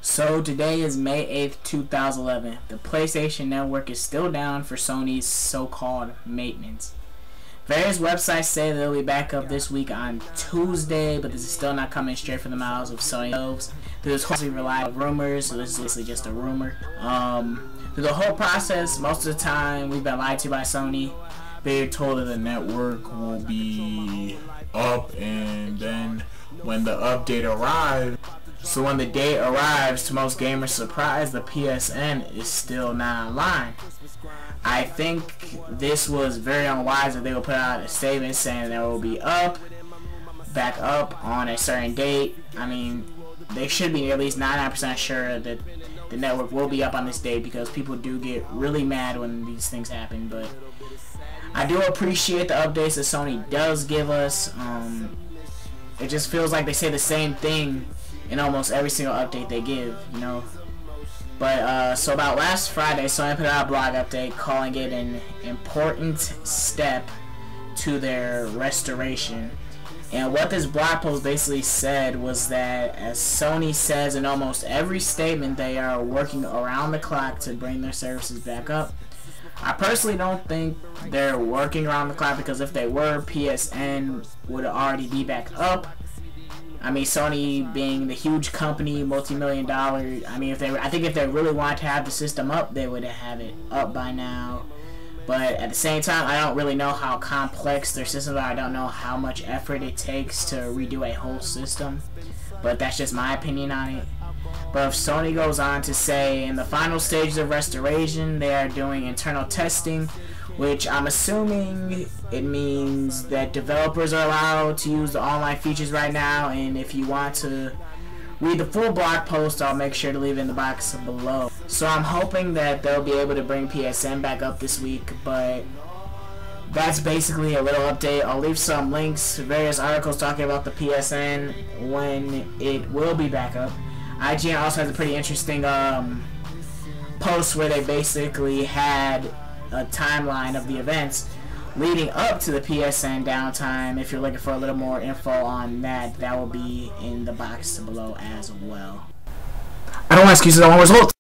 So today is May 8th, 2011. The PlayStation Network is still down for Sony's so-called maintenance. Various websites say they'll be back up this week on Tuesday, but this is still not coming straight from the mouths of Sony themselves. There's mostly relied on rumors, so this is basically just a rumor. Through the whole process, most of the time we've been lied to by Sony. They're told that the network will be up, and then when the update arrives, so when the date arrives, to most gamers' surprise, the PSN is still not online. I think this was very unwise that they would put out a statement saying that it will be back up on a certain date. I mean, they should be at least 99% sure that the network will be up on this date, because people do get really mad when these things happen. But I do appreciate the updates that Sony does give us. It just feels like they say the same thing in almost every single update they give, you know. But so about last Friday, Sony put out a blog update calling it an important step to their restoration. And what this blog post basically said was that, as Sony says in almost every statement, they are working around the clock to bring their services back up. I personally don't think they're working around the clock, because if they were, PSN would already be back up. I mean, Sony being the huge company, multi-million dollar, I mean, I think if they really wanted to have the system up, they would have it up by now. But at the same time, I don't really know how complex their systems are. I don't know how much effort it takes to redo a whole system. But that's just my opinion on it. But if Sony goes on to say, in the final stages of restoration, they are doing internal testing, which I'm assuming it means that developers are allowed to use the online features right now. And if you want to read the full blog post, I'll make sure to leave it in the box below. So I'm hoping that they'll be able to bring PSN back up this week, but that's basically a little update. I'll leave some links to various articles talking about the PSN when it will be back up. IGN also has a pretty interesting post where they basically had a timeline of the events leading up to the PSN downtime. If you're looking for a little more info on that, that will be in the box below as well. I don't want excuses, I want results.